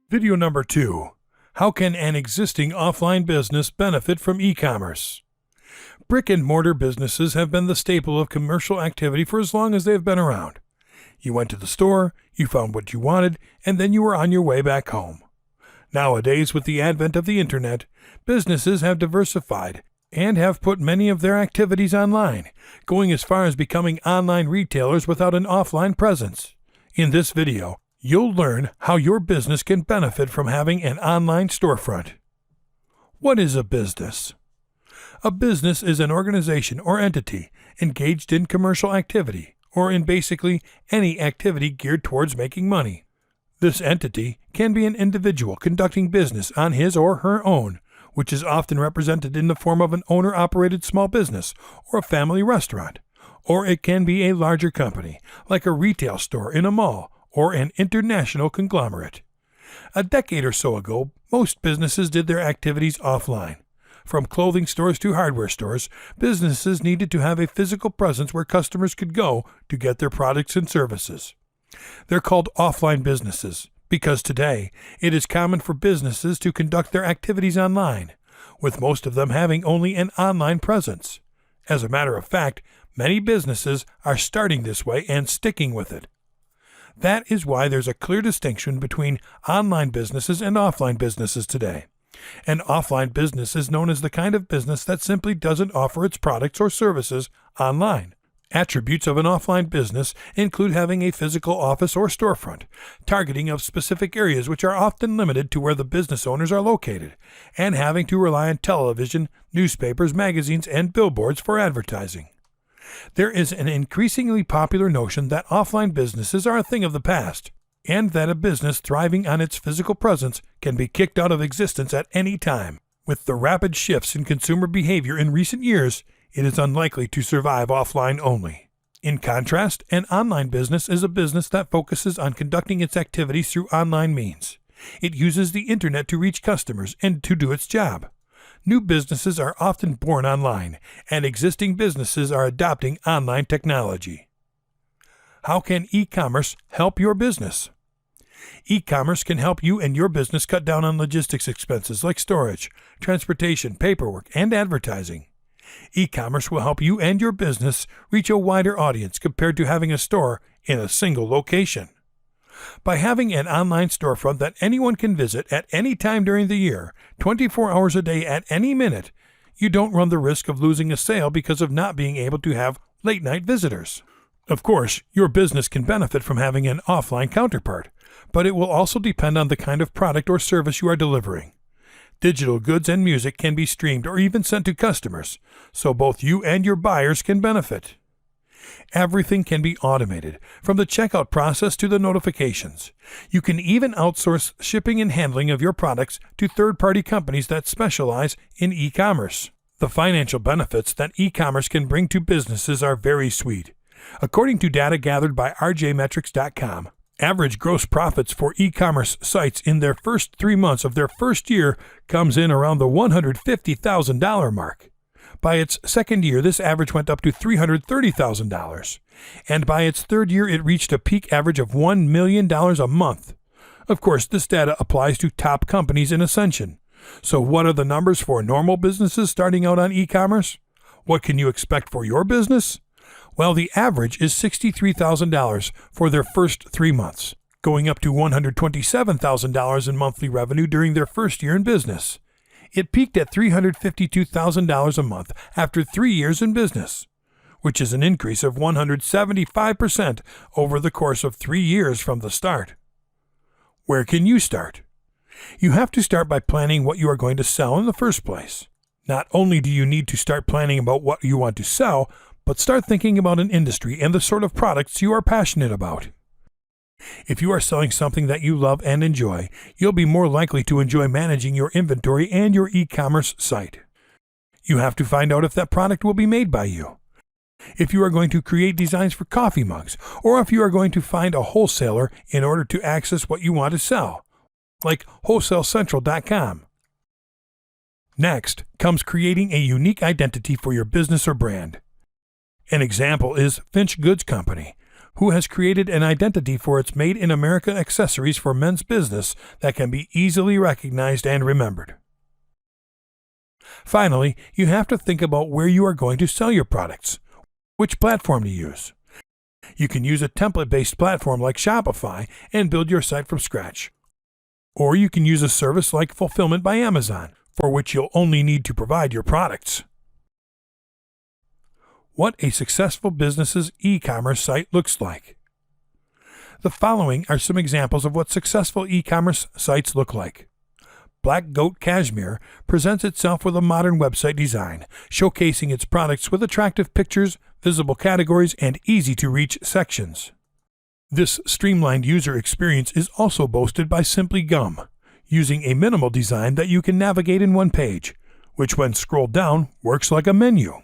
Video number 2. How can an existing offline business benefit from e-commerce? Brick and mortar businesses have been the staple of commercial activity for as long as they have been around. You went to the store, you found what you wanted, and then you were on your way back home. Nowadays, with the advent of the internet, businesses have diversified and have put many of their activities online, going as far as becoming online retailers without an offline presence. In this video, you'll learn how your business can benefit from having an online storefront. What is a business? A business is an organization or entity engaged in commercial activity, or in basically any activity geared towards making money. This entity can be an individual conducting business on his or her own, which is often represented in the form of an owner-operated small business or a family restaurant, or it can be a larger company, like a retail store in a mall, or an international conglomerate. A decade or so ago, most businesses did their activities offline. From clothing stores to hardware stores, businesses needed to have a physical presence where customers could go to get their products and services. They're called offline businesses because today it is common for businesses to conduct their activities online, with most of them having only an online presence. As a matter of fact, many businesses are starting this way and sticking with it. That is why there's a clear distinction between online businesses and offline businesses today. An offline business is known as the kind of business that simply doesn't offer its products or services online. Attributes of an offline business include having a physical office or storefront, targeting of specific areas which are often limited to where the business owners are located, and having to rely on television, newspapers, magazines, and billboards for advertising. There is an increasingly popular notion that offline businesses are a thing of the past, and that a business thriving on its physical presence can be kicked out of existence at any time. With the rapid shifts in consumer behavior in recent years, it is unlikely to survive offline only. In contrast, an online business is a business that focuses on conducting its activities through online means. It uses the internet to reach customers and to do its job. New businesses are often born online, and existing businesses are adopting online technology. How can e-commerce help your business? E-commerce can help you and your business cut down on logistics expenses like storage, transportation, paperwork, and advertising. E-commerce will help you and your business reach a wider audience compared to having a store in a single location. By having an online storefront that anyone can visit at any time during the year, 24 hours a day at any minute, you don't run the risk of losing a sale because of not being able to have late-night visitors. Of course, your business can benefit from having an offline counterpart, but it will also depend on the kind of product or service you are delivering. Digital goods and music can be streamed or even sent to customers, so both you and your buyers can benefit. Everything can be automated, from the checkout process to the notifications. You can even outsource shipping and handling of your products to third-party companies that specialize in e-commerce. The financial benefits that e-commerce can bring to businesses are very sweet. According to data gathered by rjmetrics.com, average gross profits for e-commerce sites in their first 3 months of their first year comes in around the $150,000 mark. By its second year, this average went up to $330,000, and by its third year, it reached a peak average of $1 million a month. Of course, this data applies to top companies in ascension. So what are the numbers for normal businesses starting out on e-commerce? What can you expect for your business? Well, the average is $63,000 for their first 3 months, going up to $127,000 in monthly revenue during their first year in business. It peaked at $352,000 a month after 3 years in business, which is an increase of 175% over the course of 3 years from the start. Where can you start? You have to start by planning what you are going to sell in the first place. Not only do you need to start planning about what you want to sell, but start thinking about an industry and the sort of products you are passionate about. If you are selling something that you love and enjoy, you'll be more likely to enjoy managing your inventory and your e-commerce site. You have to find out if that product will be made by you. If you are going to create designs for coffee mugs, or if you are going to find a wholesaler in order to access what you want to sell, like WholesaleCentral.com. Next comes creating a unique identity for your business or brand. An example is Finch Goods Company, who has created an identity for its Made in America accessories for men's business that can be easily recognized and remembered. Finally, you have to think about where you are going to sell your products, which platform to use. You can use a template-based platform like Shopify and build your site from scratch. Or you can use a service like Fulfillment by Amazon, for which you'll only need to provide your products. What a successful business's e-commerce site looks like. The following are some examples of what successful e-commerce sites look like. Black Goat Cashmere presents itself with a modern website design, showcasing its products with attractive pictures, visible categories, and easy-to-reach sections. This streamlined user experience is also boasted by Simply Gum, using a minimal design that you can navigate in one page, which when scrolled down works like a menu.